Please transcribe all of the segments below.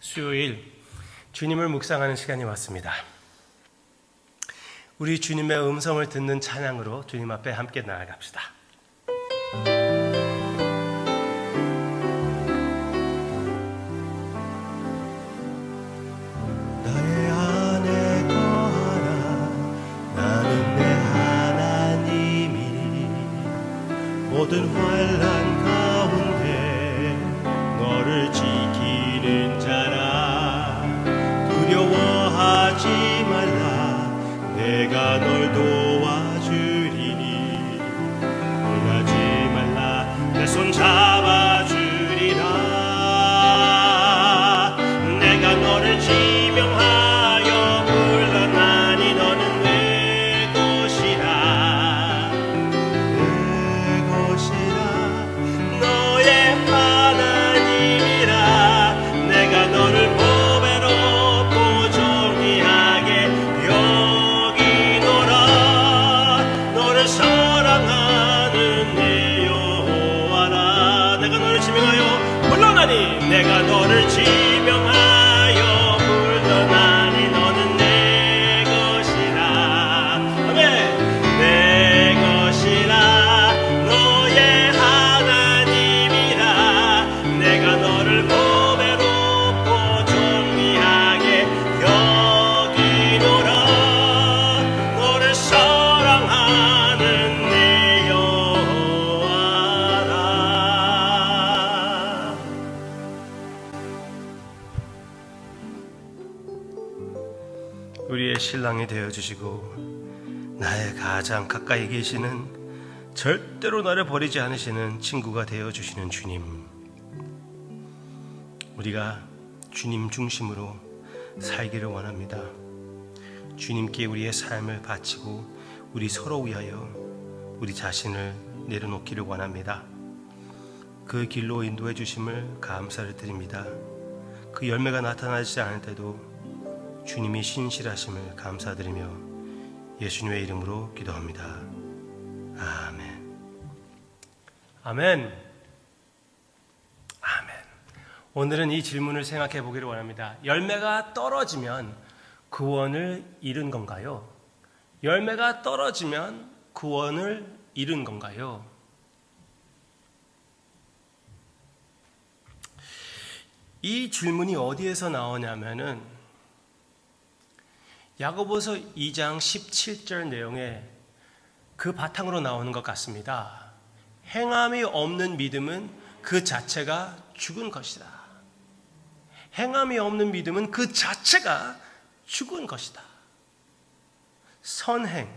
수요일 주님을 묵상하는 시간이 왔습니다. 우리 주님의 음성을 듣는 찬양으로 주님 앞에 함께 나아갑시다. 나의 안에 거하라. 나는 내 하나님이 모든 환난 가운데 너를 지키는 자라. 두려워하지 말라. 내가 널 도와주리니 놀라지 말라. 내 손 잡아주리라. 내가 너를 지명하여 불러나니 너는 내 것이라. 내 것이라. 너의 하나님이라. 내가 너를 보배롭고 존귀하게 여기노라. 너를 사랑하는 내 여호와라. 내가 너를 지명하여 불러나니 내가 너를 지명하여 불러나니 너는 내 것이라. 아멘. 내 것이라. 너의 하나님이라. 내가 너를 보배롭고 존귀하게 여기노라. 너를 사랑하는 내 여호와라. 우리의 신랑이 되어주시고 나의 가장 가까이 계시는, 절대로 나를 버리지 않으시는 친구가 되어주시는 주님, 우리가 주님 중심으로 살기를 원합니다. 주님께 우리의 삶을 바치고 우리 서로 위하여 우리 자신을 내려놓기를 원합니다. 그 길로 인도해 주심을 감사를 드립니다. 그 열매가 나타나지 않을 때도 주님이 신실하심을 감사드리며 예수님의 이름으로 기도합니다. 아멘. 아멘. 아멘. 오늘은 이 질문을 생각해 보기를 원합니다. 열매가 떨어지면 구원을 잃은 건가요? 열매가 떨어지면 구원을 잃은 건가요? 이 질문이 어디에서 나오냐면은 야고보서 2장 17절 내용에 그 바탕으로 나오는 것 같습니다. 행함이 없는 믿음은 그 자체가 죽은 것이다. 행함이 없는 믿음은 그 자체가 죽은 것이다. 선행,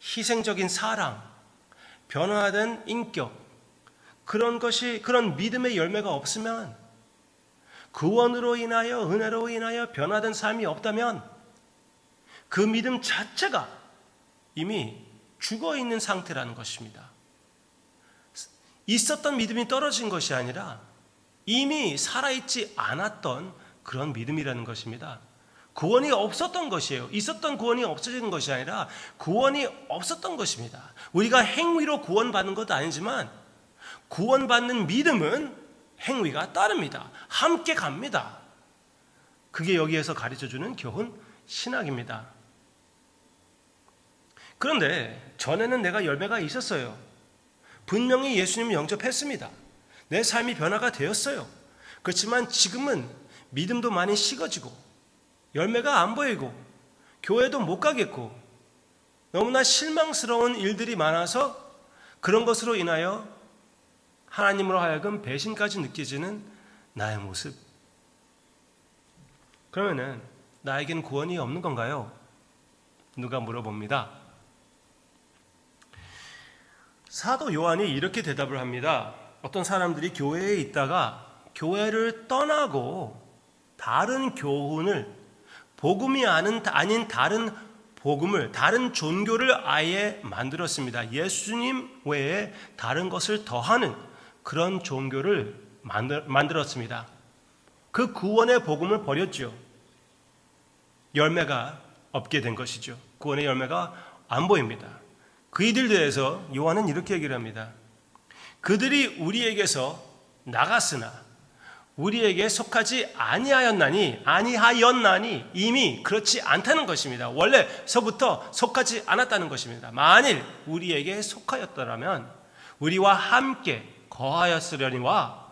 희생적인 사랑, 변화된 인격, 그런 믿음의 열매가 없으면, 구원으로 인하여, 은혜로 인하여 변화된 삶이 없다면 그 믿음 자체가 이미 죽어 있는 상태라는 것입니다. 있었던 믿음이 떨어진 것이 아니라 이미 살아있지 않았던 그런 믿음이라는 것입니다. 구원이 없었던 것이에요. 있었던 구원이 없어진 것이 아니라 구원이 없었던 것입니다. 우리가 행위로 구원받는 것도 아니지만 구원받는 믿음은 행위가 따릅니다. 함께 갑니다. 그게 여기에서 가르쳐주는 교훈 신학입니다. 그런데 전에는 내가 열매가 있었어요. 분명히 예수님을 영접했습니다. 내 삶이 변화가 되었어요. 그렇지만 지금은 믿음도 많이 식어지고 열매가 안 보이고 교회도 못 가겠고 너무나 실망스러운 일들이 많아서 그런 것으로 인하여 하나님으로 하여금 배신까지 느껴지는 나의 모습. 그러면은 나에겐 구원이 없는 건가요? 누가 물어봅니다. 사도 요한이 이렇게 대답을 합니다. 어떤 사람들이 교회에 있다가 교회를 떠나고 다른 교훈을, 복음이 아닌 다른 복음을, 다른 종교를 아예 만들었습니다. 예수님 외에 다른 것을 더하는 그런 종교를 만들었습니다. 그 구원의 복음을 버렸죠. 열매가 없게 된 것이죠. 구원의 열매가 안 보입니다. 그이들 대해서 요한은 이렇게 얘기를 합니다. 그들이 우리에게서 나갔으나 우리에게 속하지 아니하였나니 이미 그렇지 않다는 것입니다. 원래서부터 속하지 않았다는 것입니다. 만일 우리에게 속하였더라면 우리와 함께 거하였으려니와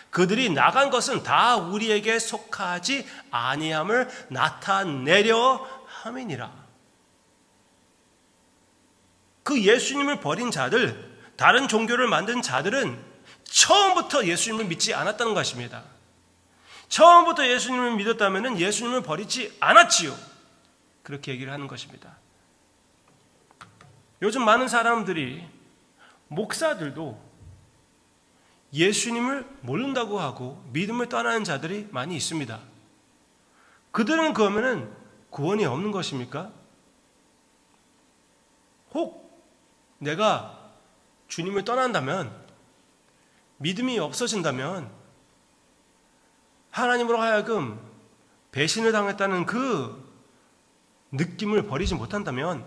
그들이 나간 것은 다 우리에게 속하지 아니함을 나타내려 함이니라. 그 예수님을 버린 자들, 다른 종교를 만든 자들은 처음부터 예수님을 믿지 않았다는 것입니다. 처음부터 예수님을 믿었다면 예수님을 버리지 않았지요. 그렇게 얘기를 하는 것입니다. 요즘 많은 사람들이, 목사들도 예수님을 모른다고 하고 믿음을 떠나는 자들이 많이 있습니다. 그들은 그러면은 구원이 없는 것입니까? 혹 내가 주님을 떠난다면, 믿음이 없어진다면, 하나님으로 하여금 배신을 당했다는 그 느낌을 버리지 못한다면,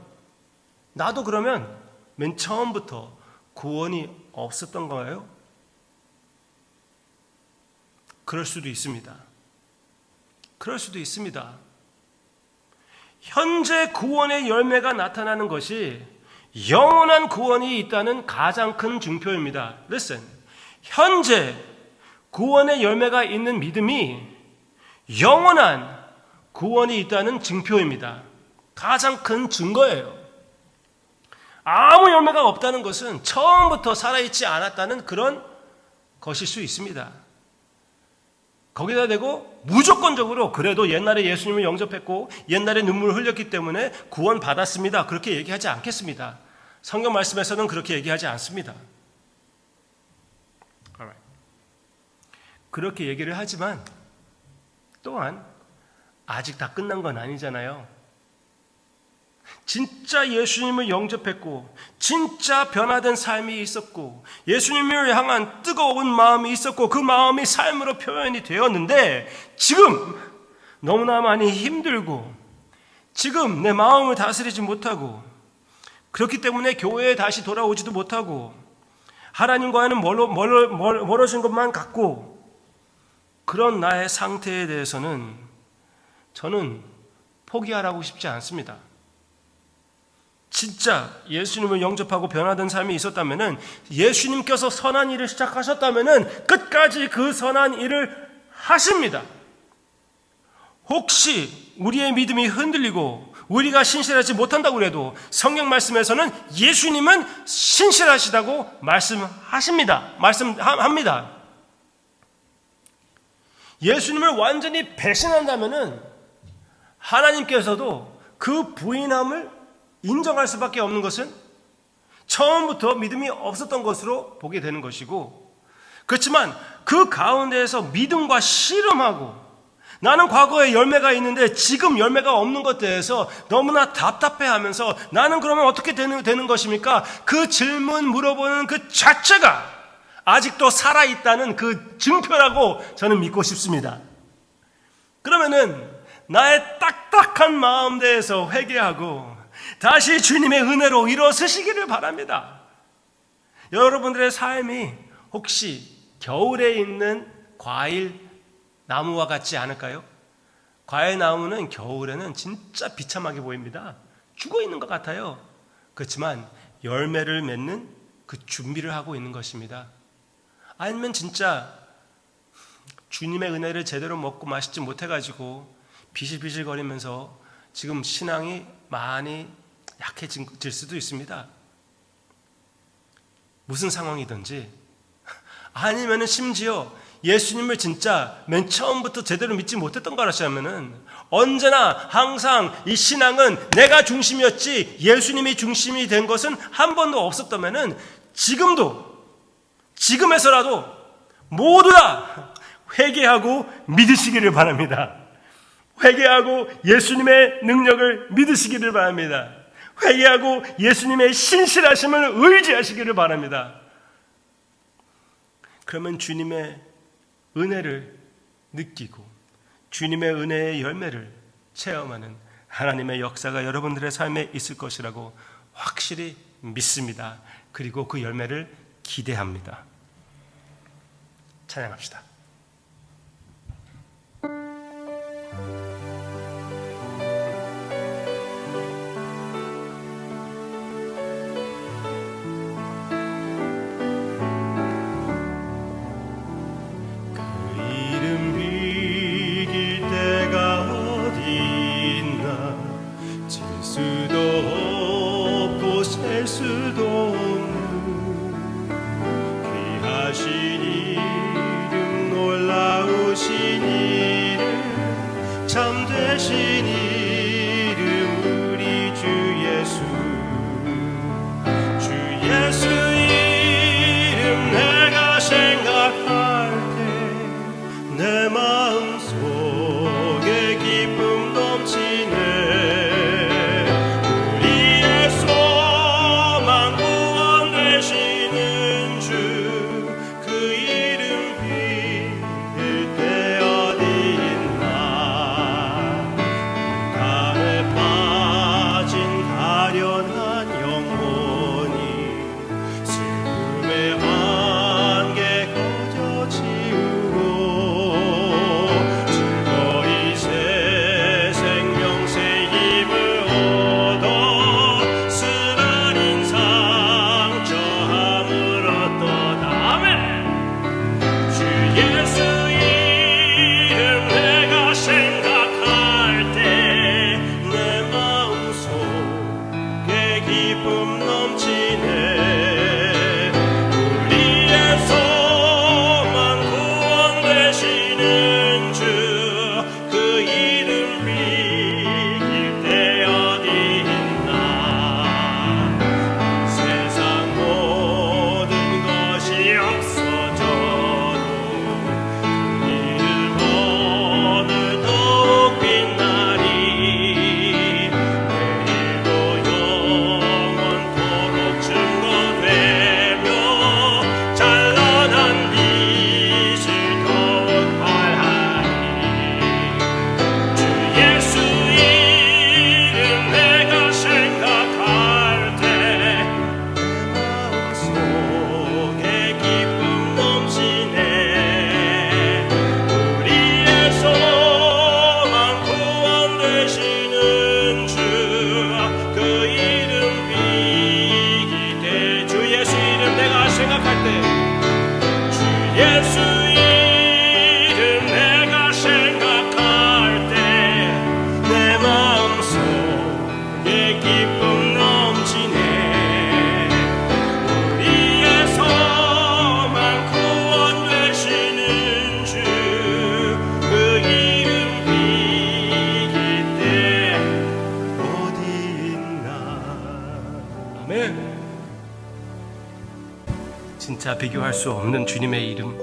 나도 그러면 맨 처음부터 구원이 없었던 거예요? 그럴 수도 있습니다. 그럴 수도 있습니다. 현재 구원의 열매가 나타나는 것이 영원한 구원이 있다는 가장 큰 증표입니다. Listen, 현재 구원의 열매가 있는 믿음이 영원한 구원이 있다는 증표입니다. 가장 큰 증거예요. 아무 열매가 없다는 것은 처음부터 살아있지 않았다는 그런 것일 수 있습니다. 거기다 대고 무조건적으로 그래도 옛날에 예수님을 영접했고 옛날에 눈물을 흘렸기 때문에 구원 받았습니다, 그렇게 얘기하지 않겠습니다. 성경 말씀에서는 그렇게 얘기하지 않습니다. 그렇게 얘기를 하지만 또한 아직 다 끝난 건 아니잖아요. 진짜 예수님을 영접했고 진짜 변화된 삶이 있었고 예수님을 향한 뜨거운 마음이 있었고 그 마음이 삶으로 표현이 되었는데 지금 너무나 많이 힘들고 지금 내 마음을 다스리지 못하고 그렇기 때문에 교회에 다시 돌아오지도 못하고 하나님과는 멀어진 것만 같고 그런 나의 상태에 대해서는 저는 포기하라고 싶지 않습니다. 진짜 예수님을 영접하고 변화된 삶이 있었다면 예수님께서 선한 일을 시작하셨다면 끝까지 그 선한 일을 하십니다. 혹시 우리의 믿음이 흔들리고 우리가 신실하지 못한다고 해도 성경 말씀에서는 예수님은 신실하시다고 말씀합니다. 예수님을 완전히 배신한다면 하나님께서도 그 부인함을 인정할 수밖에 없는 것은 처음부터 믿음이 없었던 것으로 보게 되는 것이고, 그렇지만 그 가운데에서 믿음과 씨름하고 나는 과거에 열매가 있는데 지금 열매가 없는 것에 대해서 너무나 답답해하면서 나는 그러면 어떻게 되는 것입니까? 그 질문 물어보는 그 자체가 아직도 살아있다는 그 증표라고 저는 믿고 싶습니다. 그러면은 나의 딱딱한 마음 대해서 회개하고 다시 주님의 은혜로 일어서시기를 바랍니다. 여러분들의 삶이 혹시 겨울에 있는 과일 나무와 같지 않을까요? 과일 나무는 겨울에는 진짜 비참하게 보입니다. 죽어 있는 것 같아요. 그렇지만 열매를 맺는 그 준비를 하고 있는 것입니다. 아니면 진짜 주님의 은혜를 제대로 먹고 마시지 못해가지고 비실비실거리면서 지금 신앙이 많이 약해질 수도 있습니다. 무슨 상황이든지, 아니면은 심지어 예수님을 진짜 맨 처음부터 제대로 믿지 못했던 거라시면은 언제나 항상 이 신앙은 내가 중심이었지 예수님이 중심이 된 것은 한 번도 없었다면은 지금에서라도 모두 다 회개하고 믿으시기를 바랍니다. 회개하고 예수님의 능력을 믿으시기를 바랍니다. 회개하고 예수님의 신실하심을 의지하시기를 바랍니다. 그러면 주님의 은혜를 느끼고 주님의 은혜의 열매를 체험하는 하나님의 역사가 여러분들의 삶에 있을 것이라고 확실히 믿습니다. 그리고 그 열매를 기대합니다. 찬양합시다. 내 마음속에 기쁨 넘치네. 우리의 소망 구원 되시는 주, 그 이름 빌 때 어디 있나. 달에 빠진 가련한 영혼이 슬픔의 안개 거저 지우고 즐거이 새 생명 새 힘을 얻어 쓰란 인상 저함을 얻도다. 아멘. 주 예수 이름 내가 생각할 때 내 마음속에 기쁨 넘치네. 우리의 소망 구원 되시는 주, 그 이름 빌길 때 어디 있나. 세상 모든 것이 없어져도 그 이름 오늘 더욱 빛나리. 내일도 영원토록 증거되며 찬란한 빛을 더욱 발하리. 주 예수 이름 내가 생각할 때 마음속에 기쁨 넘치네. 우리의 소망 구원 되시는 주, 그 이름 빌기 때 주 예수 이름 내가 생각할 때 주 예수 이름 내가 생각할 때 내 마음속에 기쁨 넘치네. 우리의 소망 구원 되시는 주, 그 이름 빌기 때 어디 있나. 아멘. 진짜 비교할 수 없는 주님의 이름,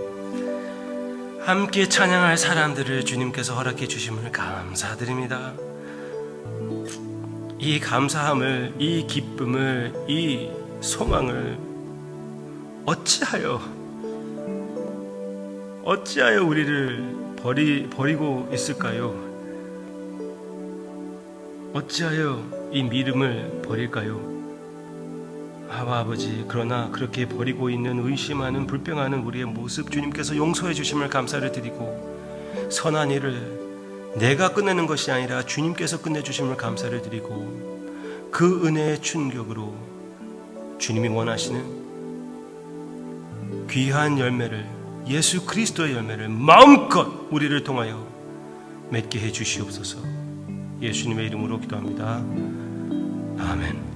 함께 찬양할 사람들을 주님께서 허락해 주심을 감사드립니다. 이 감사함을, 이 기쁨을, 이 소망을 어찌하여 우리를 버리고 있을까요? 어찌하여 이 믿음을 버릴까요? 아바 아버지, 그러나 그렇게 버리고 있는 의심하는 불평하는 우리의 모습 주님께서 용서해 주심을 감사를 드리고, 선한 일을 내가 끝내는 것이 아니라 주님께서 끝내주심을 감사를 드리고, 그 은혜의 충격으로 주님이 원하시는 귀한 열매를, 예수 그리스도의 열매를 마음껏 우리를 통하여 맺게 해 주시옵소서. 예수님의 이름으로 기도합니다. 아멘.